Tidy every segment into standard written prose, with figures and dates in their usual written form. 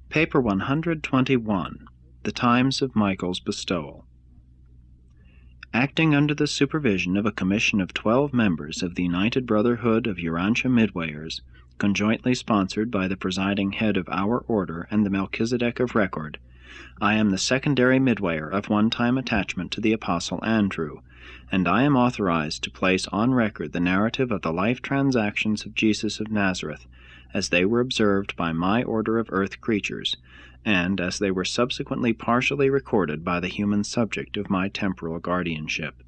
Paper 121, The Times of Michael's Bestowal. Acting under the supervision of a commission of 12 members of the United Brotherhood of Urantia Midwayers, conjointly sponsored by the presiding head of our order and the Melchizedek of Record, I am the secondary midwayer of one-time attachment to the Apostle Andrew, and I am authorized to place on record the narrative of the life transactions of Jesus of Nazareth, as they were observed by my order of earth creatures, and as they were subsequently partially recorded by the human subject of my temporal guardianship.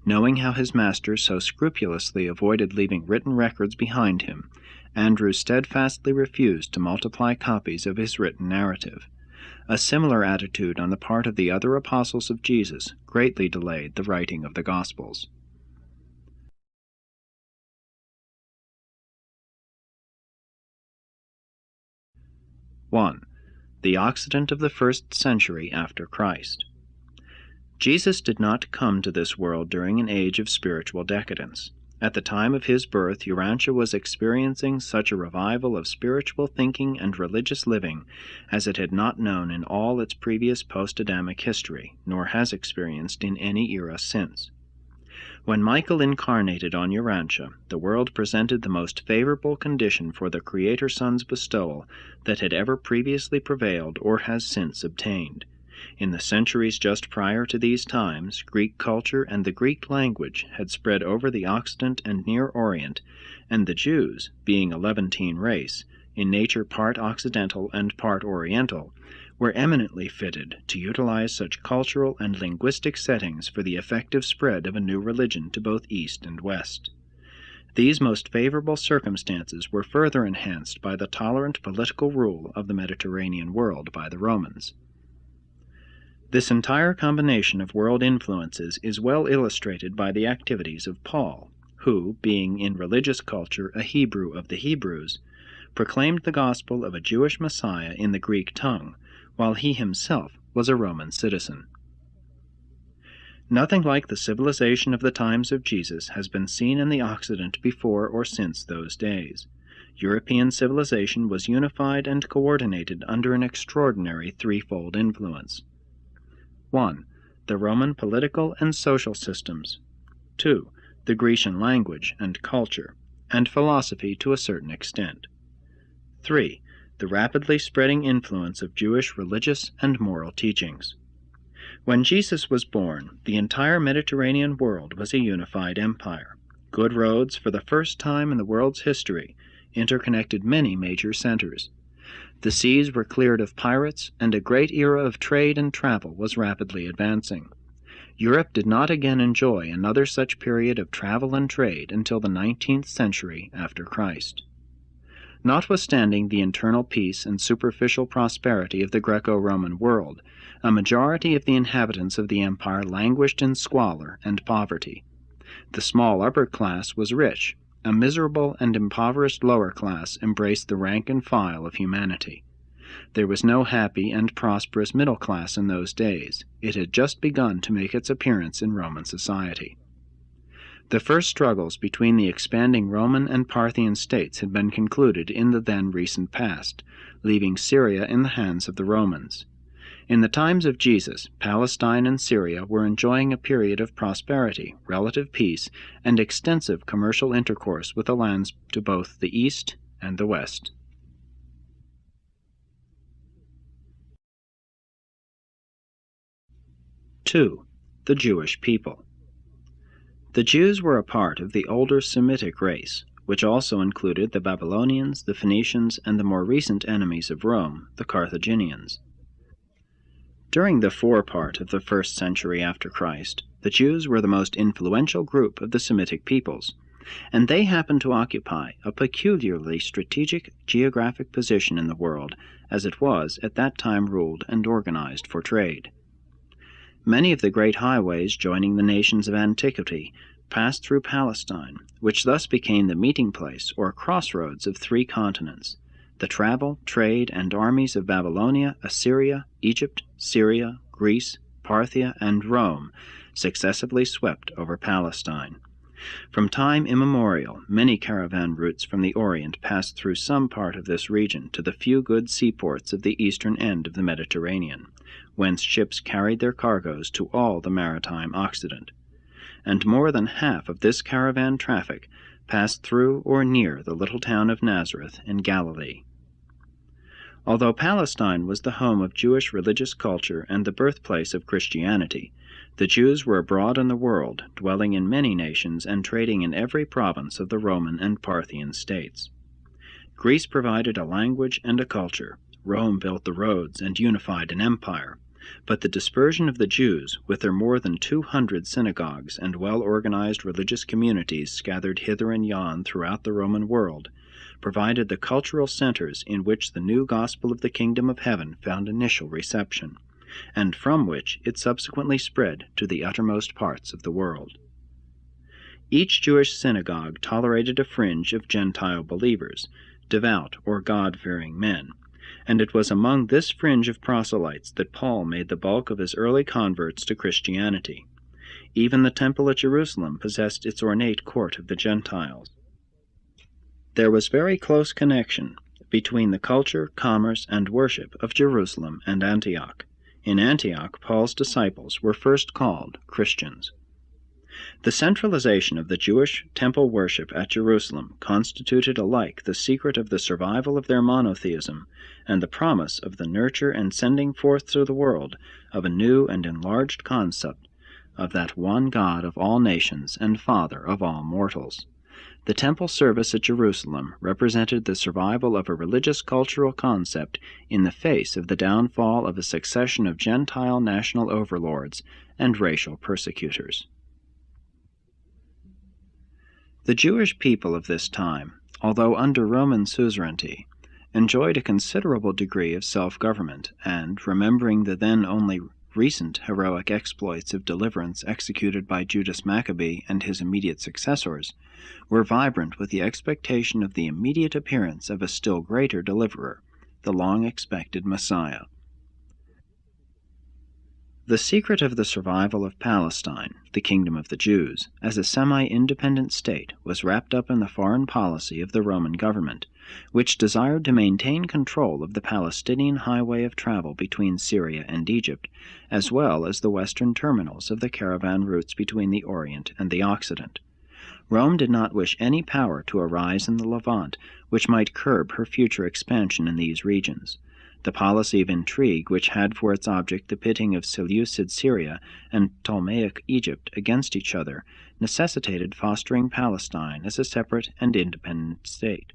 Knowing how his master so scrupulously avoided leaving written records behind him, Andrew steadfastly refused to multiply copies of his written narrative. A similar attitude on the part of the other apostles of Jesus greatly delayed the writing of the Gospels. The Occident of the first century after Christ. Jesus did not come to this world during an age of spiritual decadence. At the time of his birth, Urantia was experiencing such a revival of spiritual thinking and religious living as it had not known in all its previous post-Adamic history, nor has experienced in any era since. When Michael incarnated on Urantia, the world presented the most favorable condition for the Creator Son's bestowal that had ever previously prevailed or has since obtained. In the centuries just prior to these times, Greek culture and the Greek language had spread over the Occident and Near Orient, and the Jews, being a Levantine race, in nature part Occidental and part Oriental, were eminently fitted to utilize such cultural and linguistic settings for the effective spread of a new religion to both East and West. These most favorable circumstances were further enhanced by the tolerant political rule of the Mediterranean world by the Romans. This entire combination of world influences is well illustrated by the activities of Paul, who, being in religious culture a Hebrew of the Hebrews, proclaimed the gospel of a Jewish Messiah in the Greek tongue, while he himself was a Roman citizen. Nothing like the civilization of the times of Jesus has been seen in the Occident before or since those days. European civilization was unified and coordinated under an extraordinary threefold influence. 1. The Roman political and social systems. 2. The Grecian language and culture, and philosophy to a certain extent. 3. The rapidly spreading influence of Jewish religious and moral teachings. When Jesus was born, the entire Mediterranean world was a unified empire. Good roads, for the first time in the world's history, interconnected many major centers. The seas were cleared of pirates, and a great era of trade and travel was rapidly advancing. Europe did not again enjoy another such period of travel and trade until the 19th century after Christ. Notwithstanding the internal peace and superficial prosperity of the Greco-Roman world, a majority of the inhabitants of the empire languished in squalor and poverty. The small upper class was rich. A miserable and impoverished lower class embraced the rank and file of humanity. There was no happy and prosperous middle class in those days. It had just begun to make its appearance in Roman society. The first struggles between the expanding Roman and Parthian states had been concluded in the then recent past, leaving Syria in the hands of the Romans. In the times of Jesus, Palestine and Syria were enjoying a period of prosperity, relative peace, and extensive commercial intercourse with the lands to both the east and the west. Two, the Jewish people. The Jews were a part of the older Semitic race, which also included the Babylonians, the Phoenicians, and the more recent enemies of Rome, the Carthaginians. During the forepart of the 1st century after Christ, the Jews were the most influential group of the Semitic peoples, and they happened to occupy a peculiarly strategic geographic position in the world, as it was at that time ruled and organized for trade. Many of the great highways joining the nations of antiquity passed through Palestine, which thus became the meeting place or crossroads of 3 continents. The travel, trade, and armies of Babylonia, Assyria, Egypt, Syria, Greece, Parthia, and Rome successively swept over Palestine. From time immemorial, many caravan routes from the Orient passed through some part of this region to the few good seaports of the eastern end of the Mediterranean, whence ships carried their cargoes to all the maritime Occident. And more than half of this caravan traffic passed through or near the little town of Nazareth in Galilee. Although Palestine was the home of Jewish religious culture and the birthplace of Christianity, the Jews were abroad in the world, dwelling in many nations and trading in every province of the Roman and Parthian states. Greece provided a language and a culture. Rome built the roads and unified an empire. But the dispersion of the Jews, with their more than 200 synagogues and well-organized religious communities scattered hither and yon throughout the Roman world, provided the cultural centers in which the new gospel of the kingdom of heaven found initial reception, and from which it subsequently spread to the uttermost parts of the world. Each Jewish synagogue tolerated a fringe of Gentile believers, devout or God-fearing men, and it was among this fringe of proselytes that Paul made the bulk of his early converts to Christianity. Even the temple at Jerusalem possessed its ornate court of the Gentiles. There was very close connection between the culture, commerce, and worship of Jerusalem and Antioch. In Antioch, Paul's disciples were first called Christians. The centralization of the Jewish temple worship at Jerusalem constituted alike the secret of the survival of their monotheism and the promise of the nurture and sending forth to the world of a new and enlarged concept of that one God of all nations and Father of all mortals. The temple service at Jerusalem represented the survival of a religious cultural concept in the face of the downfall of a succession of Gentile national overlords and racial persecutors. The Jewish people of this time, although under Roman suzerainty, enjoyed a considerable degree of self-government, and, remembering the then only recent heroic exploits of deliverance executed by Judas Maccabee and his immediate successors, were vibrant with the expectation of the immediate appearance of a still greater deliverer, the long-expected Messiah. The secret of the survival of Palestine, the kingdom of the Jews, as a semi-independent state was wrapped up in the foreign policy of the Roman government, which desired to maintain control of the Palestinian highway of travel between Syria and Egypt, as well as the western terminals of the caravan routes between the Orient and the Occident. Rome did not wish any power to arise in the Levant which might curb her future expansion in these regions. The policy of intrigue, which had for its object the pitting of Seleucid Syria and Ptolemaic Egypt against each other, necessitated fostering Palestine as a separate and independent state.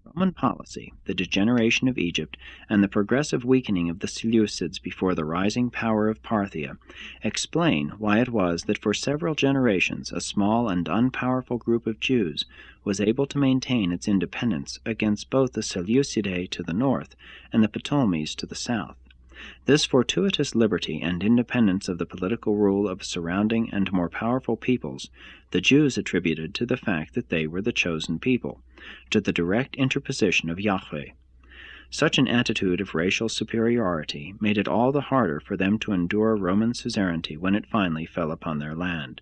Roman policy, the degeneration of Egypt, and the progressive weakening of the Seleucids before the rising power of Parthia explain why it was that for several generations a small and unpowerful group of Jews was able to maintain its independence against both the Seleucidae to the north and the Ptolemies to the south. This fortuitous liberty and independence of the political rule of surrounding and more powerful peoples the Jews attributed to the fact that they were the chosen people, to the direct interposition of Yahweh. Such an attitude of racial superiority made it all the harder for them to endure Roman suzerainty when it finally fell upon their land.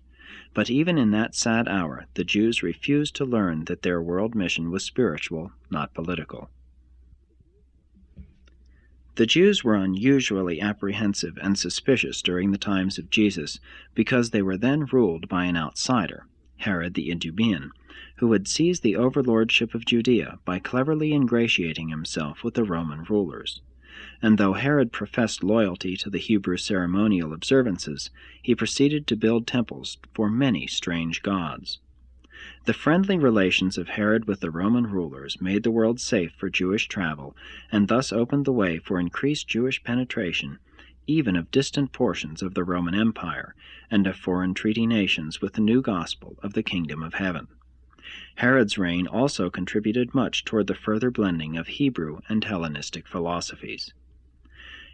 But even in that sad hour, the Jews refused to learn that their world mission was spiritual, not political. The Jews were unusually apprehensive and suspicious during the times of Jesus because they were then ruled by an outsider, Herod the Idumean, who had seized the overlordship of Judea by cleverly ingratiating himself with the Roman rulers. And though Herod professed loyalty to the Hebrew ceremonial observances, he proceeded to build temples for many strange gods. The friendly relations of Herod with the Roman rulers made the world safe for Jewish travel, and thus opened the way for increased Jewish penetration, even of distant portions of the Roman Empire, and of foreign treaty nations with the new gospel of the kingdom of heaven. Herod's reign also contributed much toward the further blending of Hebrew and Hellenistic philosophies.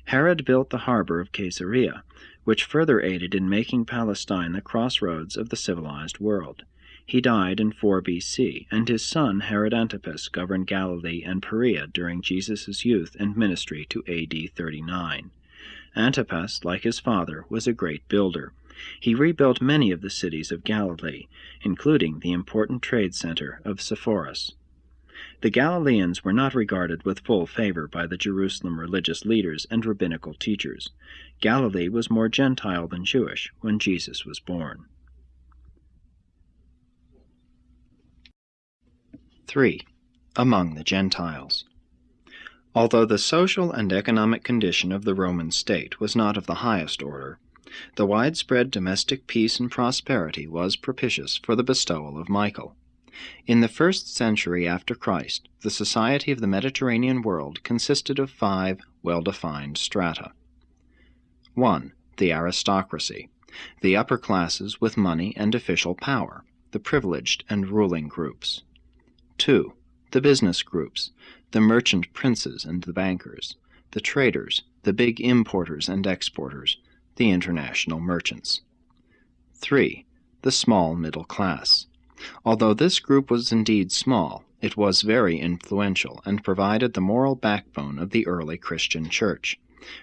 Herod built the harbor of Caesarea, which further aided in making Palestine the crossroads of the civilized world. He died in 4 B.C., and his son Herod Antipas governed Galilee and Perea during Jesus' youth and ministry to A.D. 39. Antipas, like his father, was a great builder. He rebuilt many of the cities of Galilee, including the important trade center of Sepphoris. The Galileans were not regarded with full favor by the Jerusalem religious leaders and rabbinical teachers. Galilee was more Gentile than Jewish when Jesus was born. 3. Among the Gentiles. Although the social and economic condition of the Roman state was not of the highest order, the widespread domestic peace and prosperity was propitious for the bestowal of Michael. In the 1st century after Christ, the society of the Mediterranean world consisted of 5 well-defined strata. 1. The aristocracy, the upper classes with money and official power, the privileged and ruling groups. 2. The business groups, the merchant princes and the bankers, the traders, the big importers and exporters, the international merchants. 3. The small middle class. Although this group was indeed small, it was very influential and provided the moral backbone of the early Christian Church,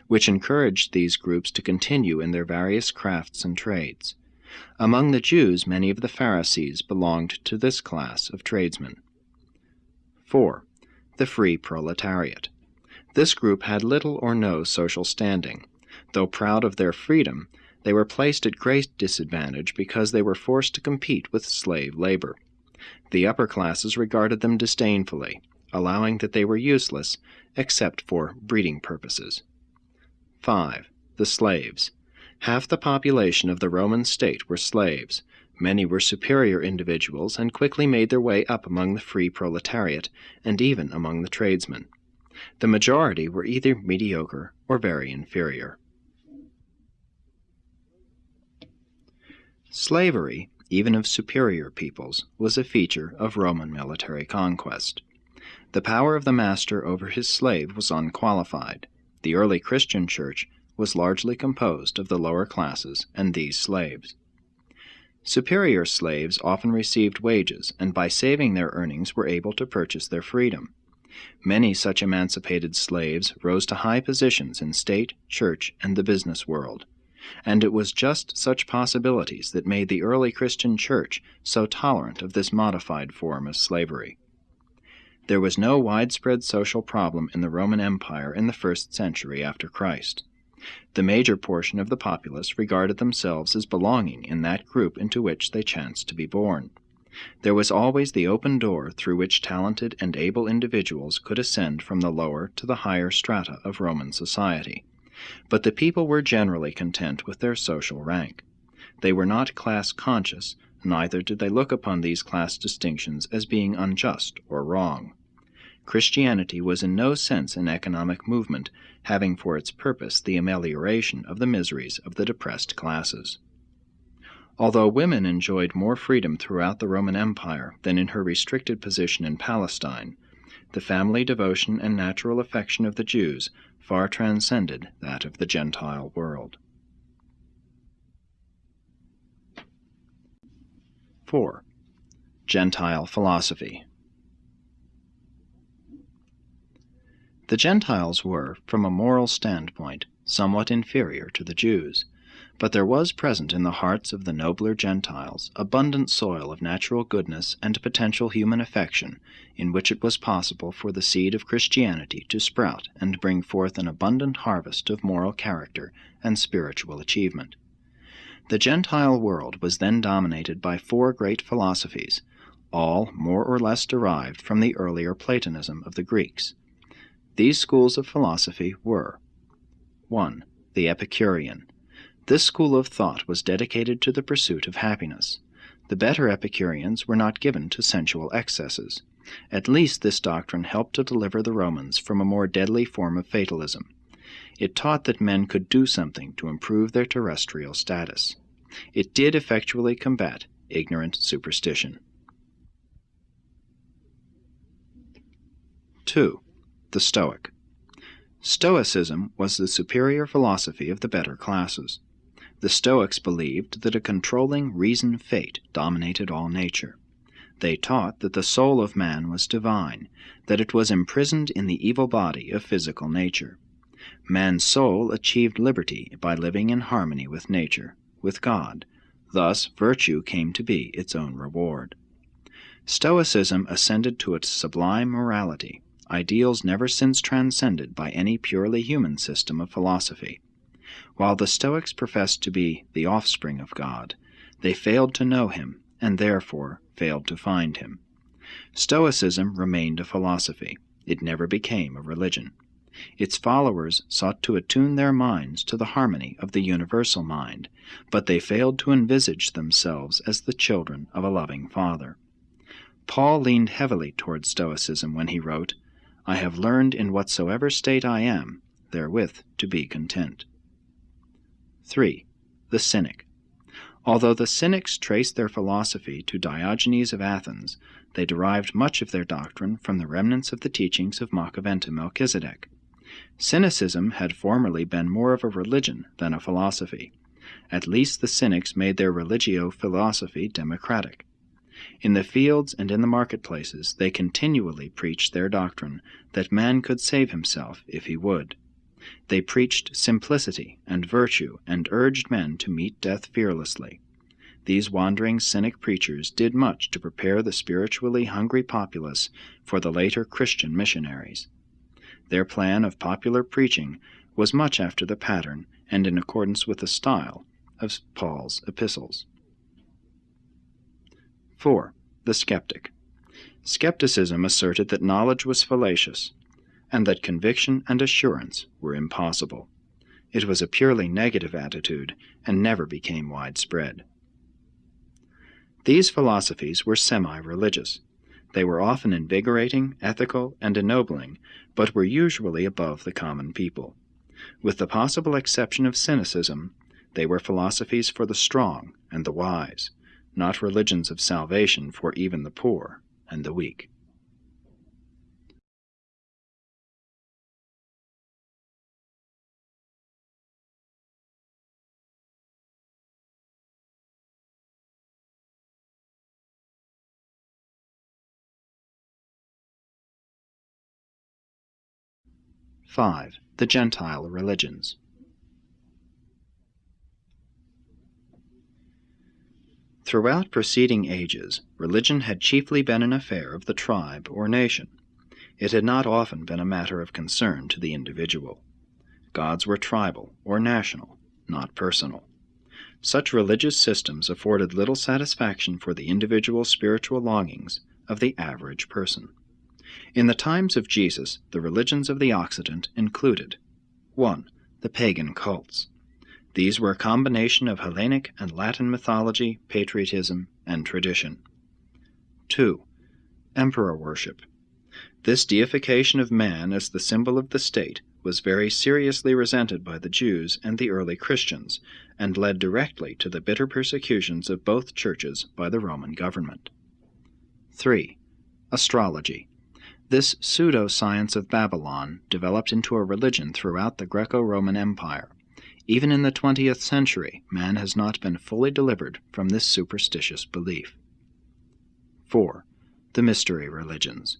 which encouraged these groups to continue in their various crafts and trades. Among the Jews, many of the Pharisees belonged to this class of tradesmen. 4. The free proletariat. This group had little or no social standing. Though proud of their freedom, they were placed at great disadvantage because they were forced to compete with slave labor. The upper classes regarded them disdainfully, allowing that they were useless except for breeding purposes. 5. The slaves. Half the population of the Roman state were slaves. Many were superior individuals and quickly made their way up among the free proletariat and even among the tradesmen. The majority were either mediocre or very inferior. Slavery, even of superior peoples, was a feature of Roman military conquest. The power of the master over his slave was unqualified. The early Christian Church was largely composed of the lower classes and these slaves. Superior slaves often received wages, and by saving their earnings were able to purchase their freedom. Many such emancipated slaves rose to high positions in state, church, and the business world. And it was just such possibilities that made the early Christian Church so tolerant of this modified form of slavery. There was no widespread social problem in the Roman Empire in the 1st century after Christ. The major portion of the populace regarded themselves as belonging in that group into which they chanced to be born. There was always the open door through which talented and able individuals could ascend from the lower to the higher strata of Roman society. But the people were generally content with their social rank. They were not class-conscious, neither did they look upon these class distinctions as being unjust or wrong. Christianity was in no sense an economic movement, having for its purpose the amelioration of the miseries of the depressed classes. Although women enjoyed more freedom throughout the Roman Empire than in her restricted position in Palestine, the family devotion and natural affection of the Jews far transcended that of the Gentile world. 4. Gentile philosophy. The Gentiles were, from a moral standpoint, somewhat inferior to the Jews, but there was present in the hearts of the nobler Gentiles abundant soil of natural goodness and potential human affection, in which it was possible for the seed of Christianity to sprout and bring forth an abundant harvest of moral character and spiritual achievement. The Gentile world was then dominated by 4 great philosophies, all more or less derived from the earlier Platonism of the Greeks. These schools of philosophy were: 1. The Epicurean. This school of thought was dedicated to the pursuit of happiness. The better Epicureans were not given to sensual excesses. At least this doctrine helped to deliver the Romans from a more deadly form of fatalism. It taught that men could do something to improve their terrestrial status. It did effectually combat ignorant superstition. 2. The Stoic. Stoicism was the superior philosophy of the better classes. The Stoics believed that a controlling reason fate dominated all nature. They taught that the soul of man was divine, that it was imprisoned in the evil body of physical nature. Man's soul achieved liberty by living in harmony with nature. with God. Thus virtue came to be its own reward. Stoicism ascended to its sublime morality, ideals never since transcended by any purely human system of philosophy. While the Stoics professed to be the offspring of God, they failed to know him, and therefore failed to find him. Stoicism remained a philosophy. It never became a religion. Its followers sought to attune their minds to the harmony of the universal mind, but they failed to envisage themselves as the children of a loving Father. Paul leaned heavily toward Stoicism when he wrote, "I have learned in whatsoever state I am, therewith to be content." 3. The Cynic. Although the Cynics traced their philosophy to Diogenes of Athens, they derived much of their doctrine from the remnants of the teachings of Macaventa Melchizedek. Cynicism had formerly been more of a religion than a philosophy. At least the Cynics made their religio-philosophy democratic. In the fields and in the marketplaces they continually preached their doctrine that man could save himself if he would. They preached simplicity and virtue and urged men to meet death fearlessly. These wandering Cynic preachers did much to prepare the spiritually hungry populace for the later Christian missionaries. Their plan of popular preaching was much after the pattern and in accordance with the style of Paul's epistles. 4. The Skeptic. Skepticism asserted that knowledge was fallacious, and that conviction and assurance were impossible. It was a purely negative attitude and never became widespread. These philosophies were semi-religious. They were often invigorating, ethical, and ennobling, but were usually above the common people. With the possible exception of cynicism, they were philosophies for the strong and the wise, not religions of salvation for even the poor and the weak. (5) The Gentile religions. Throughout preceding ages, religion had chiefly been an affair of the tribe or nation. It had not often been a matter of concern to the individual. Gods were tribal or national, not personal. Such religious systems afforded little satisfaction for the individual spiritual longings of the average person. In the times of Jesus, the religions of the Occident included 1. The pagan cults. These were a combination of Hellenic and Latin mythology, patriotism, and tradition. 2. Emperor worship. This deification of man as the symbol of the state was very seriously resented by the Jews and the early Christians, and led directly to the bitter persecutions of both churches by the Roman government. 3. Astrology. This pseudo-science of Babylon developed into a religion throughout the Greco-Roman Empire. Even in the 20th century, man has not been fully delivered from this superstitious belief. 4. The mystery religions.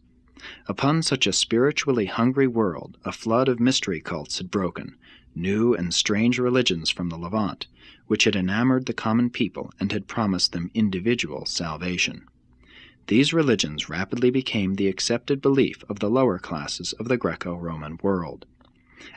Upon such a spiritually hungry world, a flood of mystery cults had broken, new and strange religions from the Levant, which had enamored the common people and had promised them individual salvation. These religions rapidly became the accepted belief of the lower classes of the Greco-Roman world,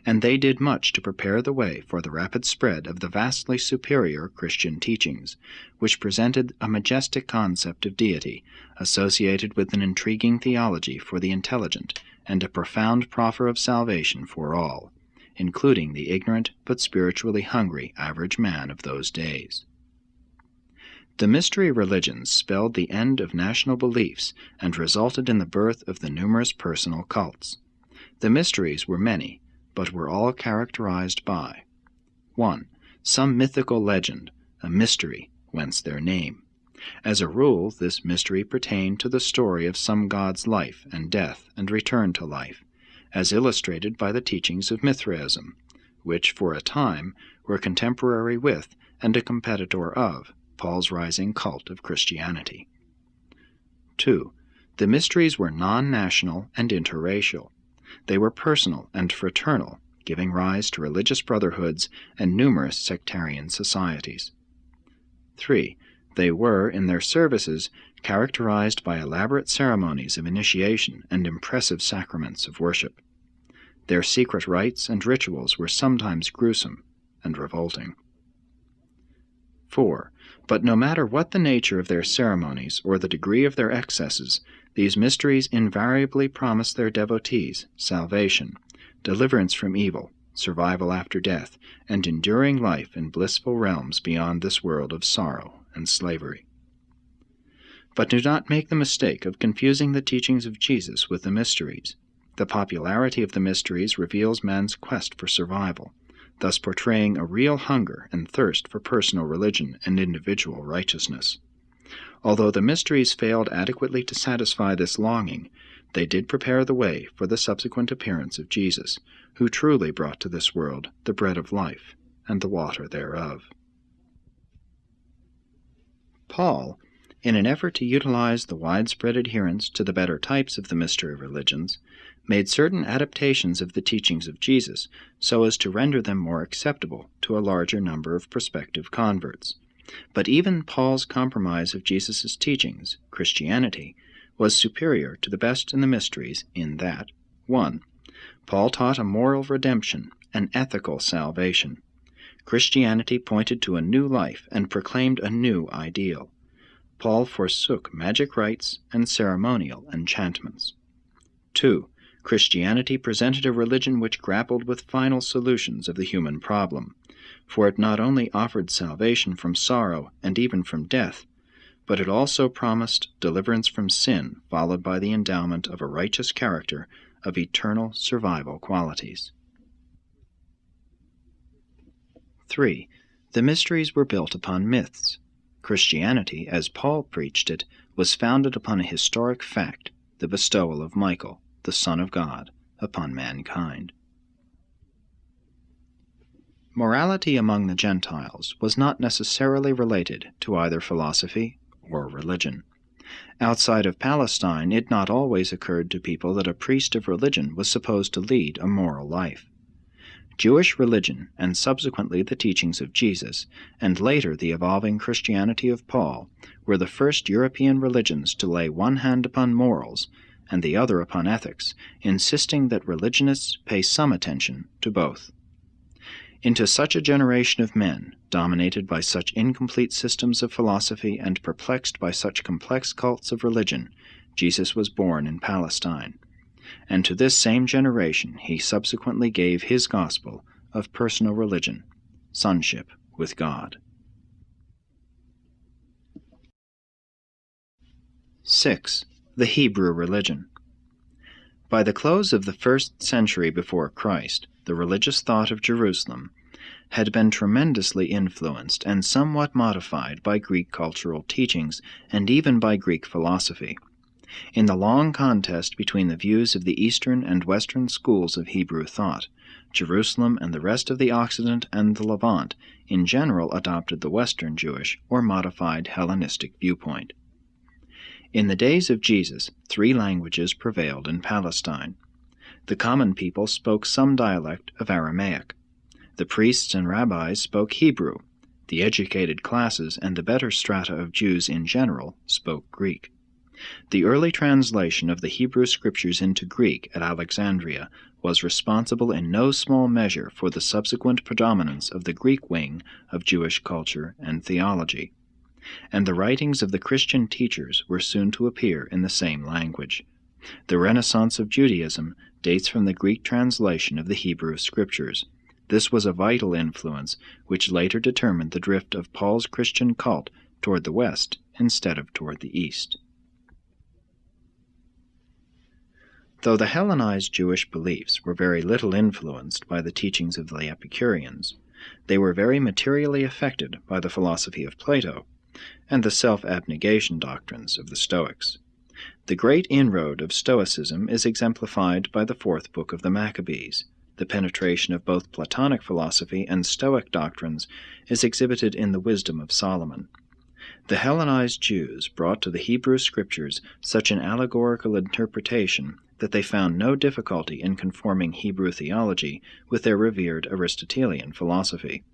and they did much to prepare the way for the rapid spread of the vastly superior Christian teachings, which presented a majestic concept of deity associated with an intriguing theology for the intelligent and a profound proffer of salvation for all, including the ignorant but spiritually hungry average man of those days. The mystery religions spelled the end of national beliefs and resulted in the birth of the numerous personal cults. The mysteries were many, but were all characterized by 1. Some mythical legend, a mystery, whence their name. As a rule, this mystery pertained to the story of some god's life and death and return to life, as illustrated by the teachings of Mithraism, which for a time were contemporary with and a competitor of Paul's rising cult of Christianity. 2. The mysteries were non-national and interracial. They were personal and fraternal, giving rise to religious brotherhoods and numerous sectarian societies. 3. They were, in their services, characterized by elaborate ceremonies of initiation and impressive sacraments of worship. Their secret rites and rituals were sometimes gruesome and revolting. 4. But no matter what the nature of their ceremonies or the degree of their excesses, these mysteries invariably promise their devotees salvation, deliverance from evil, survival after death, and enduring life in blissful realms beyond this world of sorrow and slavery. But do not make the mistake of confusing the teachings of Jesus with the mysteries. The popularity of the mysteries reveals man's quest for survival, thus portraying a real hunger and thirst for personal religion and individual righteousness. Although the mysteries failed adequately to satisfy this longing, they did prepare the way for the subsequent appearance of Jesus, who truly brought to this world the bread of life and the water thereof. Paul, in an effort to utilize the widespread adherence to the better types of the mystery religions, made certain adaptations of the teachings of Jesus so as to render them more acceptable to a larger number of prospective converts. But even Paul's compromise of Jesus' teachings, Christianity, was superior to the best in the mysteries in that, 1. Paul taught a moral redemption, an ethical salvation. Christianity pointed to a new life and proclaimed a new ideal. Paul forsook magic rites and ceremonial enchantments. 2. Christianity presented a religion which grappled with final solutions of the human problem, for it not only offered salvation from sorrow and even from death, but it also promised deliverance from sin, followed by the endowment of a righteous character of eternal survival qualities. 3. The mysteries were built upon myths. Christianity, as Paul preached it, was founded upon a historic fact, the bestowal of Michael, the Son of God, upon mankind. Morality among the Gentiles was not necessarily related to either philosophy or religion. Outside of Palestine, it not always occurred to people that a priest of religion was supposed to lead a moral life. Jewish religion, and subsequently the teachings of Jesus, and later the evolving Christianity of Paul, were the first European religions to lay one hand upon morals and the other upon ethics, insisting that religionists pay some attention to both. Into such a generation of men, dominated by such incomplete systems of philosophy and perplexed by such complex cults of religion, Jesus was born in Palestine. And to this same generation he subsequently gave his gospel of personal religion, sonship with God. 6. The Hebrew religion. By the close of the 1st century before Christ, the religious thought of Jerusalem had been tremendously influenced and somewhat modified by Greek cultural teachings and even by Greek philosophy. In the long contest between the views of the Eastern and Western schools of Hebrew thought, Jerusalem and the rest of the Occident and the Levant in general adopted the Western Jewish or modified Hellenistic viewpoint. In the days of Jesus, 3 languages prevailed in Palestine. The common people spoke some dialect of Aramaic. The priests and rabbis spoke Hebrew. The educated classes and the better strata of Jews in general spoke Greek. The early translation of the Hebrew Scriptures into Greek at Alexandria was responsible in no small measure for the subsequent predominance of the Greek wing of Jewish culture and theology. And the writings of the Christian teachers were soon to appear in the same language. The Renaissance of Judaism dates from the Greek translation of the Hebrew Scriptures. This was a vital influence which later determined the drift of Paul's Christian cult toward the West instead of toward the East. Though the Hellenized Jewish beliefs were very little influenced by the teachings of the Epicureans, they were very materially affected by the philosophy of Plato and the self-abnegation doctrines of the Stoics. The great inroad of Stoicism is exemplified by the 4th book of the Maccabees. The penetration of both Platonic philosophy and Stoic doctrines is exhibited in the Wisdom of Solomon. The Hellenized Jews brought to the Hebrew Scriptures such an allegorical interpretation that they found no difficulty in conforming Hebrew theology with their revered Aristotelian philosophy.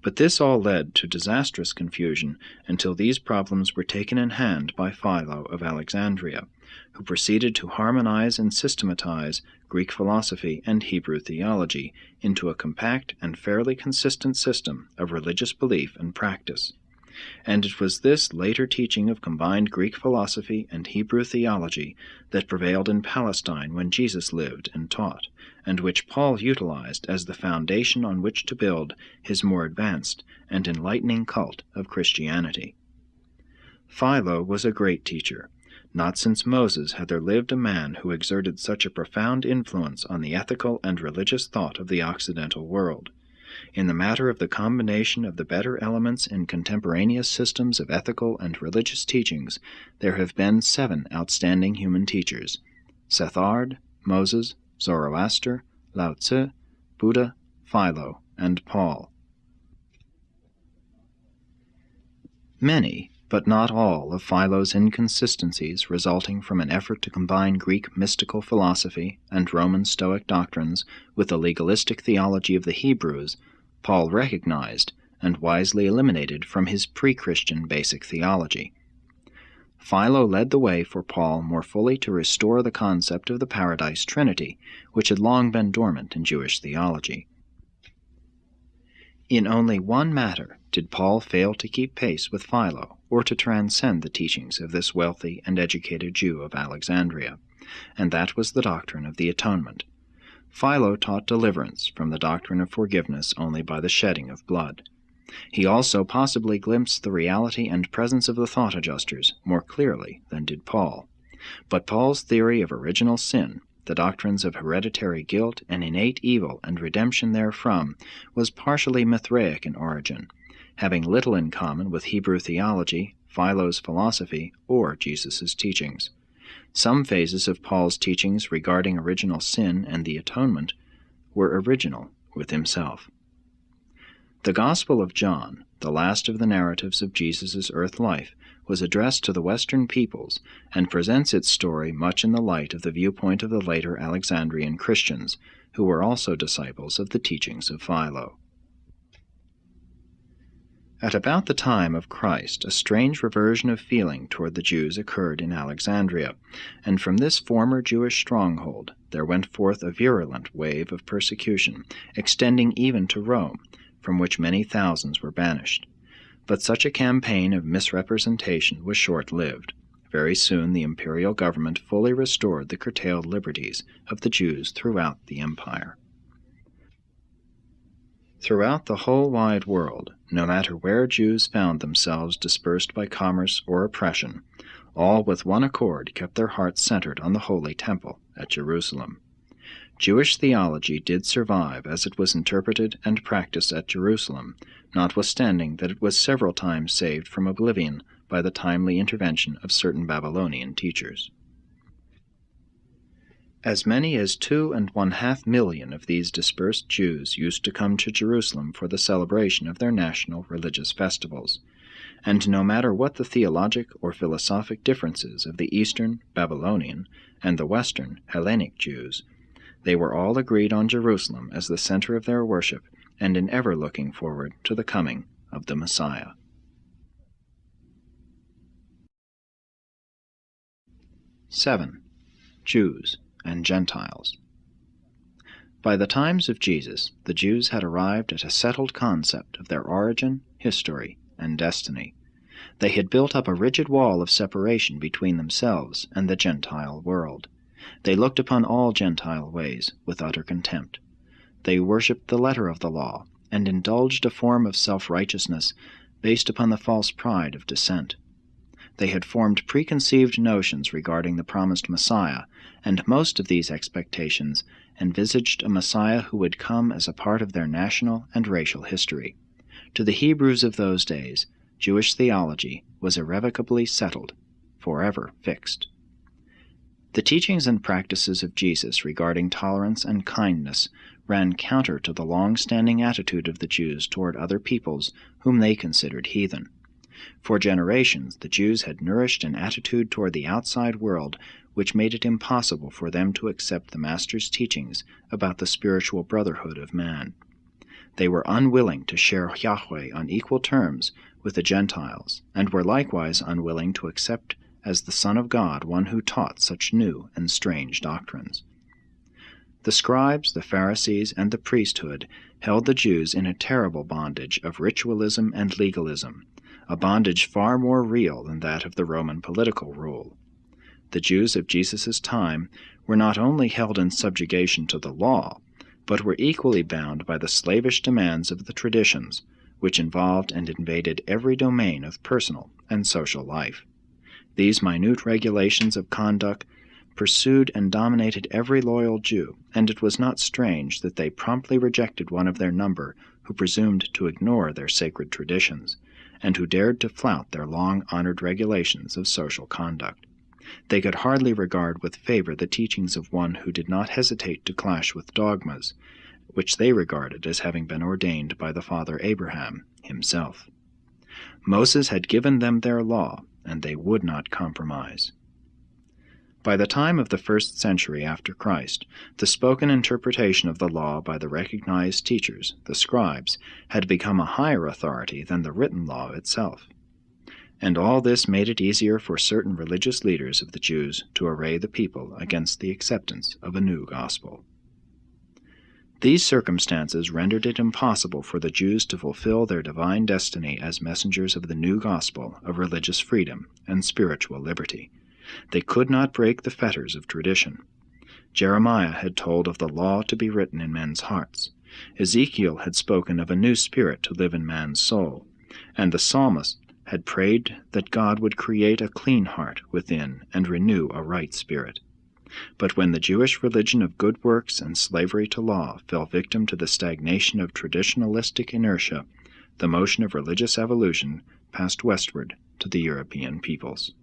But this all led to disastrous confusion until these problems were taken in hand by Philo of Alexandria, who proceeded to harmonize and systematize Greek philosophy and Hebrew theology into a compact and fairly consistent system of religious belief and practice. And it was this later teaching of combined Greek philosophy and Hebrew theology that prevailed in Palestine when Jesus lived and taught, and which Paul utilized as the foundation on which to build his more advanced and enlightening cult of Christianity. Philo was a great teacher. Not since Moses had there lived a man who exerted such a profound influence on the ethical and religious thought of the Occidental world. In the matter of the combination of the better elements in contemporaneous systems of ethical and religious teachings, there have been 7 outstanding human teachers: Sethard, Moses, Zoroaster, Lao Tzu, Buddha, Philo, and Paul. Many, but not all, of Philo's inconsistencies resulting from an effort to combine Greek mystical philosophy and Roman Stoic doctrines with the legalistic theology of the Hebrews, Paul recognized and wisely eliminated from his pre-Christian basic theology. Philo led the way for Paul more fully to restore the concept of the Paradise Trinity, which had long been dormant in Jewish theology. In only one matter did Paul fail to keep pace with Philo, or to transcend the teachings of this wealthy and educated Jew of Alexandria, and that was the doctrine of the atonement. Philo taught deliverance from the doctrine of forgiveness only by the shedding of blood. He also possibly glimpsed the reality and presence of the thought adjusters more clearly than did Paul. But Paul's theory of original sin, the doctrines of hereditary guilt and innate evil and redemption therefrom, was partially Mithraic in origin, having little in common with Hebrew theology, Philo's philosophy, or Jesus' teachings. Some phases of Paul's teachings regarding original sin and the atonement were original with himself. The Gospel of John, the last of the narratives of Jesus' earth life, was addressed to the Western peoples and presents its story much in the light of the viewpoint of the later Alexandrian Christians, who were also disciples of the teachings of Philo. At about the time of Christ, a strange reversion of feeling toward the Jews occurred in Alexandria, and from this former Jewish stronghold there went forth a virulent wave of persecution, extending even to Rome, from which many thousands were banished. But such a campaign of misrepresentation was short-lived. Very soon the imperial government fully restored the curtailed liberties of the Jews throughout the empire. Throughout the whole wide world, no matter where Jews found themselves dispersed by commerce or oppression, all with one accord kept their hearts centered on the Holy Temple at Jerusalem. Jewish theology did survive as it was interpreted and practiced at Jerusalem, notwithstanding that it was several times saved from oblivion by the timely intervention of certain Babylonian teachers. As many as 2.5 million of these dispersed Jews used to come to Jerusalem for the celebration of their national religious festivals, and no matter what the theologic or philosophic differences of the Eastern, Babylonian, and the Western, Hellenic Jews, they were all agreed on Jerusalem as the center of their worship and in ever looking forward to the coming of the Messiah. 7. Jews and Gentiles. By the times of Jesus, the Jews had arrived at a settled concept of their origin, history, and destiny. They had built up a rigid wall of separation between themselves and the Gentile world. They looked upon all Gentile ways with utter contempt. They worshipped the letter of the law, and indulged a form of self-righteousness based upon the false pride of descent. They had formed preconceived notions regarding the promised Messiah, and most of these expectations envisaged a Messiah who would come as a part of their national and racial history. To the Hebrews of those days, Jewish theology was irrevocably settled, forever fixed. The teachings and practices of Jesus regarding tolerance and kindness ran counter to the long-standing attitude of the Jews toward other peoples whom they considered heathen. For generations, the Jews had nourished an attitude toward the outside world which made it impossible for them to accept the Master's teachings about the spiritual brotherhood of man. They were unwilling to share Yahweh on equal terms with the Gentiles, and were likewise unwilling to accept as the Son of God one who taught such new and strange doctrines. The scribes, the Pharisees, and the priesthood held the Jews in a terrible bondage of ritualism and legalism, a bondage far more real than that of the Roman political rule. The Jews of Jesus' time were not only held in subjugation to the law, but were equally bound by the slavish demands of the traditions, which involved and invaded every domain of personal and social life. These minute regulations of conduct pursued and dominated every loyal Jew, and it was not strange that they promptly rejected one of their number who presumed to ignore their sacred traditions, and who dared to flout their long-honored regulations of social conduct. They could hardly regard with favor the teachings of one who did not hesitate to clash with dogmas, which they regarded as having been ordained by the father Abraham himself. Moses had given them their law, and they would not compromise. By the time of the 1st century after Christ, the spoken interpretation of the law by the recognized teachers, the scribes, had become a higher authority than the written law itself. And all this made it easier for certain religious leaders of the Jews to array the people against the acceptance of a new gospel. These circumstances rendered it impossible for the Jews to fulfill their divine destiny as messengers of the new gospel of religious freedom and spiritual liberty. They could not break the fetters of tradition. Jeremiah had told of the law to be written in men's hearts. Ezekiel had spoken of a new spirit to live in man's soul, and the psalmist had prayed that God would create a clean heart within and renew a right spirit. But when the Jewish religion of good works and slavery to law fell victim to the stagnation of traditionalistic inertia, the motion of religious evolution passed westward to the European peoples.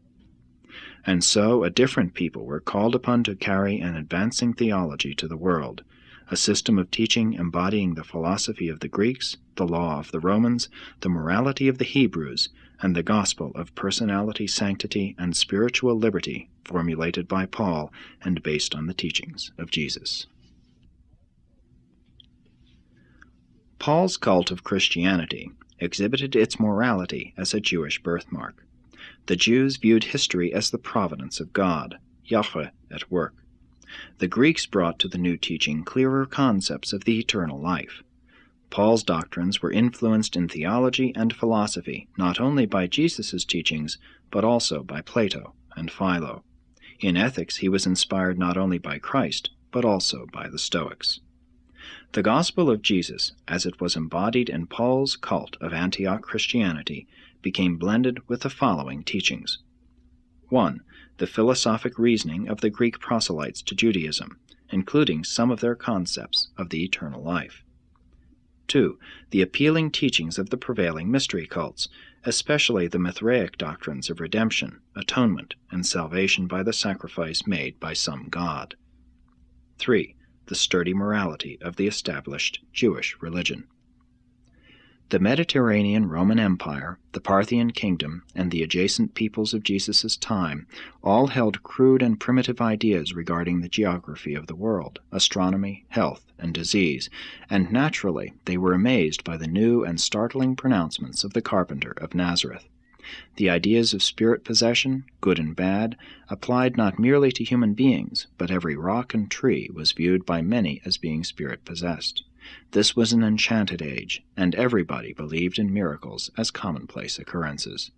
And so a different people were called upon to carry an advancing theology to the world, a system of teaching embodying the philosophy of the Greeks, the law of the Romans, the morality of the Hebrews, and the gospel of personality, sanctity, and spiritual liberty formulated by Paul and based on the teachings of Jesus. Paul's cult of Christianity exhibited its morality as a Jewish birthmark. The Jews viewed history as the providence of God, Yahweh at work. The Greeks brought to the new teaching clearer concepts of the eternal life. Paul's doctrines were influenced in theology and philosophy not only by Jesus' teachings, but also by Plato and Philo. In ethics, he was inspired not only by Christ, but also by the Stoics. The gospel of Jesus, as it was embodied in Paul's cult of Antioch Christianity, became blended with the following teachings. 1. The philosophic reasoning of the Greek proselytes to Judaism, including some of their concepts of the eternal life. 2. The appealing teachings of the prevailing mystery cults, especially the Mithraic doctrines of redemption, atonement, and salvation by the sacrifice made by some god. 3. The sturdy morality of the established Jewish religion. The Mediterranean Roman Empire, the Parthian kingdom, and the adjacent peoples of Jesus' time all held crude and primitive ideas regarding the geography of the world, astronomy, health, and disease, and naturally they were amazed by the new and startling pronouncements of the carpenter of Nazareth. The ideas of spirit possession, good and bad, applied not merely to human beings, but every rock and tree was viewed by many as being spirit-possessed. This was an enchanted age, and everybody believed in miracles as commonplace occurrences.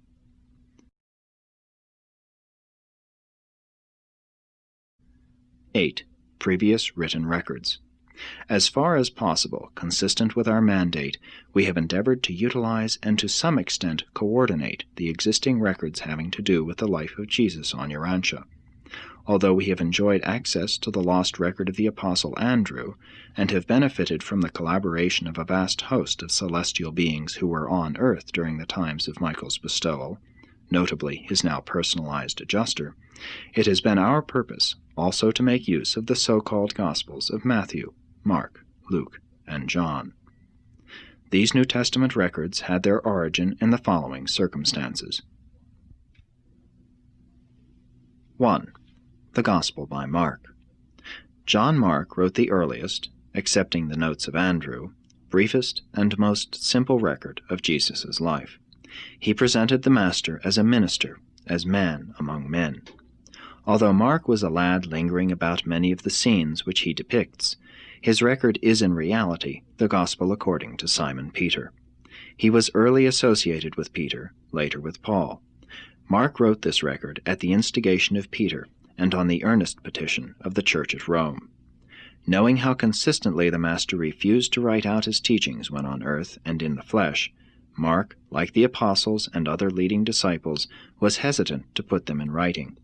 (8) Previous written records. As far as possible, consistent with our mandate, we have endeavored to utilize and to some extent coordinate the existing records having to do with the life of Jesus on Urantia. Although we have enjoyed access to the lost record of the Apostle Andrew, and have benefited from the collaboration of a vast host of celestial beings who were on earth during the times of Michael's bestowal, notably his now personalized adjuster, it has been our purpose also to make use of the so-called Gospels of Matthew, Mark, Luke, and John. These New Testament records had their origin in the following circumstances. 1. The Gospel by Mark. John Mark wrote the earliest, excepting the notes of Andrew, briefest and most simple record of Jesus' life. He presented the Master as a minister, as man among men. Although Mark was a lad lingering about many of the scenes which he depicts, his record is in reality the Gospel according to Simon Peter. He was early associated with Peter, later with Paul. Mark wrote this record at the instigation of Peter and on the earnest petition of the church at Rome. Knowing how consistently the Master refused to write out his teachings when on earth and in the flesh, Mark, like the apostles and other leading disciples, was hesitant to put them in writing.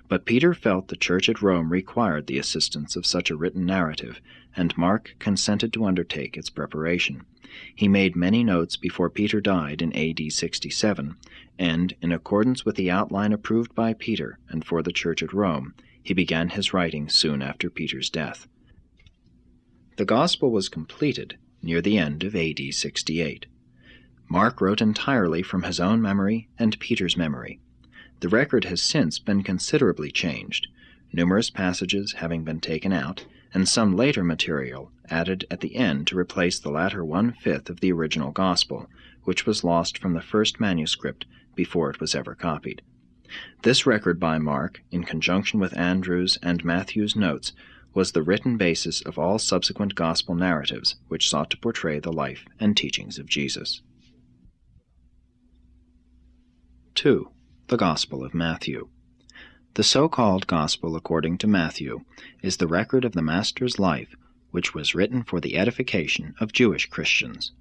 But Peter felt the church at Rome required the assistance of such a written narrative, and Mark consented to undertake its preparation. He made many notes before Peter died in AD 67, and, in accordance with the outline approved by Peter and for the church at Rome, he began his writing soon after Peter's death. The Gospel was completed near the end of AD 68. Mark wrote entirely from his own memory and Peter's memory. The record has since been considerably changed, numerous passages having been taken out, and some later material added at the end to replace the latter 1/5 of the original Gospel, which was lost from the first manuscript before it was ever copied. This record by Mark, in conjunction with Andrew's and Matthew's notes, was the written basis of all subsequent Gospel narratives which sought to portray the life and teachings of Jesus. 2. The Gospel of Matthew. The so-called Gospel according to Matthew is the record of the Master's life which was written for the edification of Jewish Christians.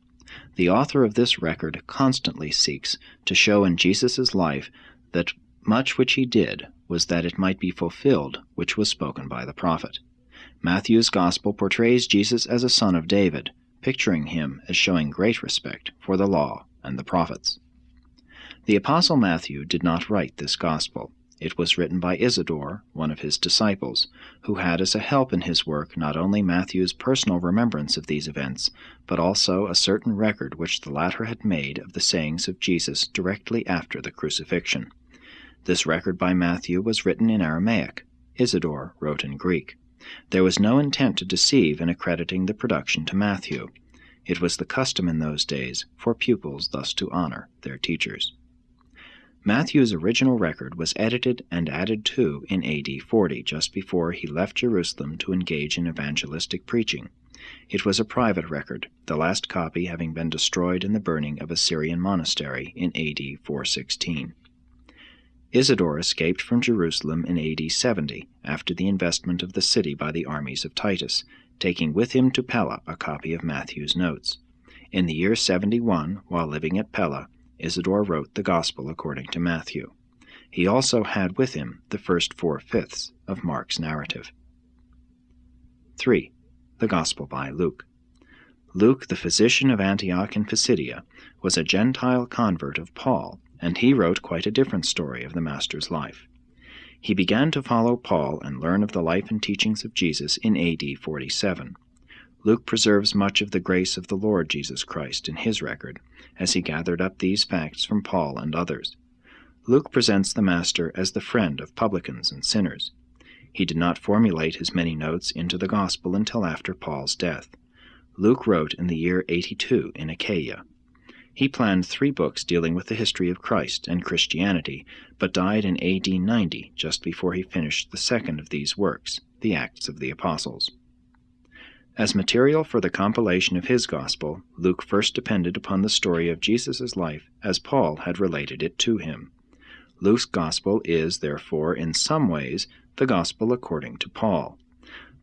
The author of this record constantly seeks to show in Jesus' life that much which he did was that it might be fulfilled which was spoken by the prophet. Matthew's Gospel portrays Jesus as a son of David, picturing him as showing great respect for the law and the prophets. The Apostle Matthew did not write this Gospel. It was written by Isidore, one of his disciples, who had as a help in his work not only Matthew's personal remembrance of these events, but also a certain record which the latter had made of the sayings of Jesus directly after the crucifixion. This record by Matthew was written in Aramaic. Isidore wrote in Greek. There was no intent to deceive in accrediting the production to Matthew. It was the custom in those days for pupils thus to honor their teachers. Matthew's original record was edited and added to in AD 40, just before he left Jerusalem to engage in evangelistic preaching. It was a private record, the last copy having been destroyed in the burning of a Syrian monastery in AD 416. Isidore escaped from Jerusalem in AD 70, after the investment of the city by the armies of Titus, taking with him to Pella a copy of Matthew's notes. In the year 71, while living at Pella, Isidore wrote the Gospel according to Matthew. He also had with him the first 4/5 of Mark's narrative. 3. The Gospel by Luke. Luke, the physician of Antioch in Pisidia, was a Gentile convert of Paul, and he wrote quite a different story of the Master's life. He began to follow Paul and learn of the life and teachings of Jesus in AD 47. Luke preserves much of the grace of the Lord Jesus Christ in his record, as he gathered up these facts from Paul and others. Luke presents the Master as the friend of publicans and sinners. He did not formulate his many notes into the Gospel until after Paul's death. Luke wrote in the year 82 in Achaia. He planned 3 books dealing with the history of Christ and Christianity, but died in AD 90, just before he finished the second of these works, the Acts of the Apostles. As material for the compilation of his Gospel, Luke first depended upon the story of Jesus' life as Paul had related it to him. Luke's Gospel is, therefore, in some ways, the Gospel according to Paul.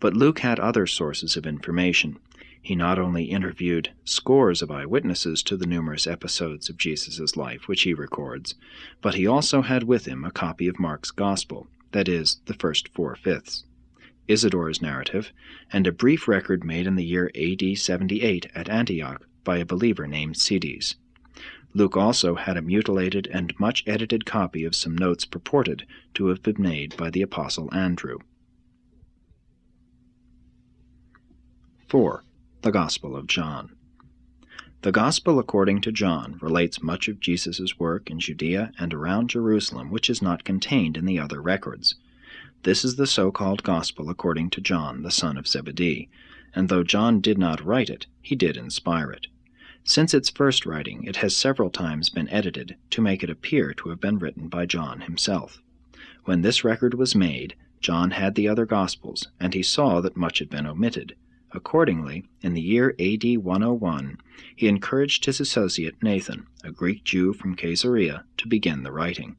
But Luke had other sources of information. He not only interviewed scores of eyewitnesses to the numerous episodes of Jesus' life which he records, but he also had with him a copy of Mark's Gospel, that is, the first 4/5. Isidore's narrative, and a brief record made in the year AD 78 at Antioch by a believer named Cedes. Luke also had a mutilated and much edited copy of some notes purported to have been made by the Apostle Andrew. 4. The Gospel of John. The Gospel according to John relates much of Jesus' work in Judea and around Jerusalem which is not contained in the other records. This is the so-called Gospel according to John, the son of Zebedee, and though John did not write it, he did inspire it. Since its first writing, it has several times been edited to make it appear to have been written by John himself. When this record was made, John had the other Gospels, and he saw that much had been omitted. Accordingly, in the year AD 101, he encouraged his associate Nathan, a Greek Jew from Caesarea, to begin the writing.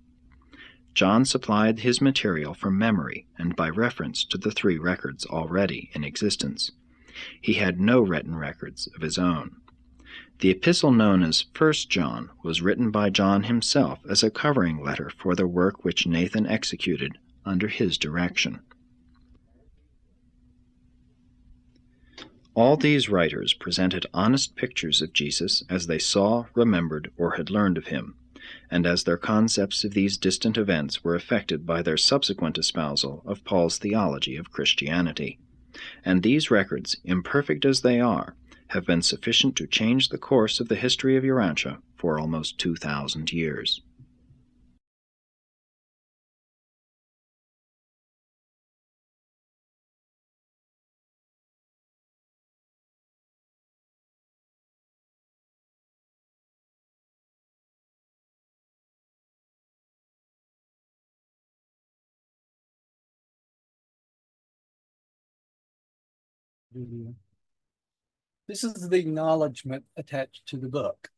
John supplied his material from memory and by reference to the 3 records already in existence. He had no written records of his own. The epistle known as 1 John was written by John himself as a covering letter for the work which Nathan executed under his direction. All these writers presented honest pictures of Jesus as they saw, remembered, or had learned of him, and as their concepts of these distant events were affected by their subsequent espousal of Paul's theology of Christianity. And these records, imperfect as they are, have been sufficient to change the course of the history of Urantia for almost 2,000 years. This is the acknowledgement attached to the book.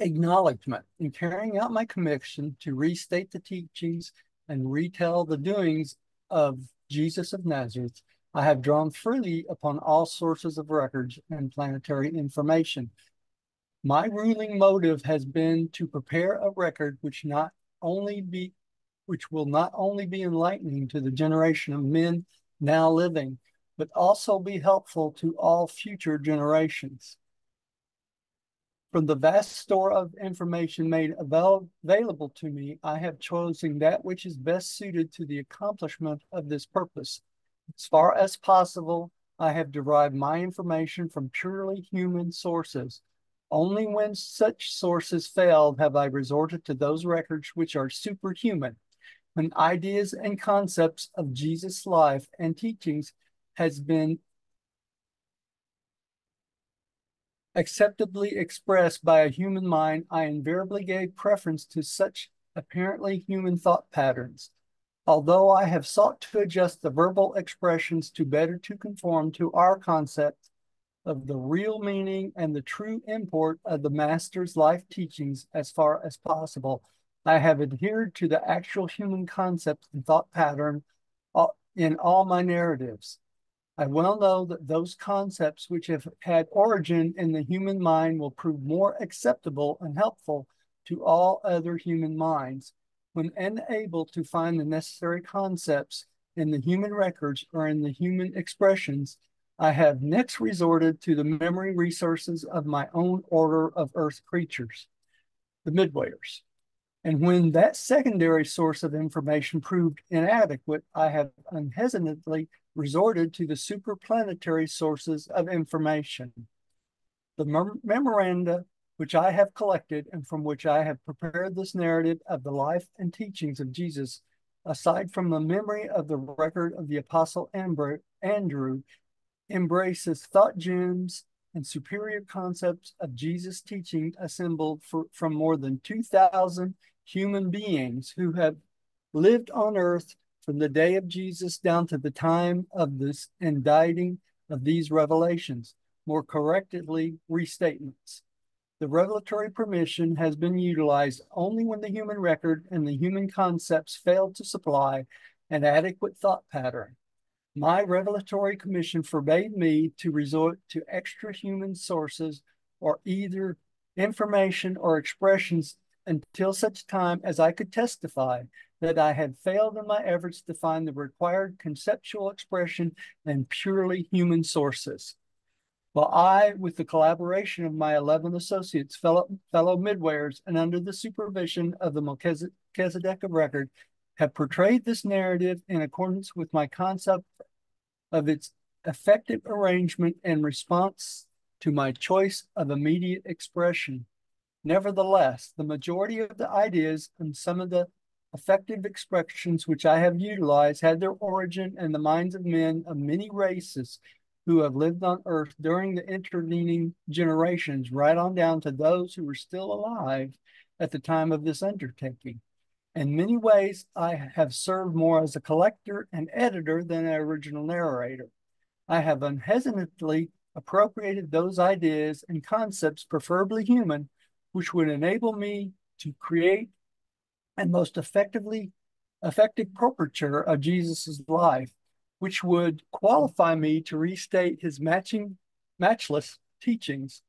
Acknowledgement. In carrying out my commission to restate the teachings and retell the doings of Jesus of Nazareth, I have drawn freely upon all sources of records and planetary information. My ruling motive has been to prepare a record which will not only be enlightening to the generation of men now living, but also be helpful to all future generations. From the vast store of information made available to me, I have chosen that which is best suited to the accomplishment of this purpose. As far as possible, I have derived my information from purely human sources. Only when such sources failed have I resorted to those records which are superhuman. When ideas and concepts of Jesus' life and teachings has been acceptably expressed by a human mind, I invariably gave preference to such apparently human thought patterns. Although I have sought to adjust the verbal expressions to better to conform to our concept of the real meaning and the true import of the Master's life teachings as far as possible, I have adhered to the actual human concept and thought pattern in all my narratives. I well know that those concepts which have had origin in the human mind will prove more acceptable and helpful to all other human minds. When unable to find the necessary concepts in the human records or in the human expressions, I have next resorted to the memory resources of my own order of earth creatures, the midwayers. And when that secondary source of information proved inadequate, I have unhesitantly resorted to the superplanetary sources of information. The memoranda which I have collected and from which I have prepared this narrative of the life and teachings of Jesus, aside from the memory of the record of the Apostle Andrew, embraces thought gems and superior concepts of Jesus' teaching assembled from more than 2,000 human beings who have lived on earth from the day of Jesus down to the time of this inditing of these revelations, more correctly, restatements. The revelatory permission has been utilized only when the human record and the human concepts failed to supply an adequate thought pattern. My revelatory commission forbade me to resort to extra-human sources or either information or expressions until such time as I could testify that I had failed in my efforts to find the required conceptual expression in purely human sources. While I, with the collaboration of my 11 associates, fellow midwayers, and under the supervision of the Melchizedek of Record, have portrayed this narrative in accordance with my concept of its effective arrangement and response to my choice of immediate expression. Nevertheless, the majority of the ideas and some of the effective expressions which I have utilized had their origin in the minds of men of many races who have lived on earth during the intervening generations, right on down to those who were still alive at the time of this undertaking. In many ways, I have served more as a collector and editor than an original narrator. I have unhesitantly appropriated those ideas and concepts, preferably human, which would enable me to create and most effective portraiture of Jesus' life, which would qualify me to restate his matchless teachings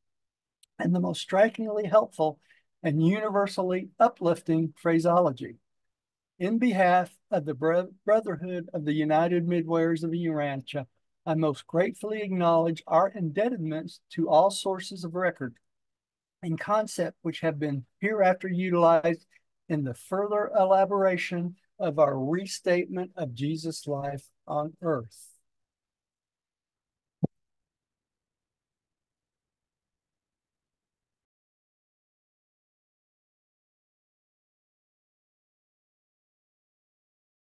and the most strikingly helpful and universally uplifting phraseology. In behalf of the Brotherhood of the United Midwayers of Urantia, I most gratefully acknowledge our indebtedness to all sources of record and concept which have been hereafter utilized in the further elaboration of our restatement of Jesus' life on earth.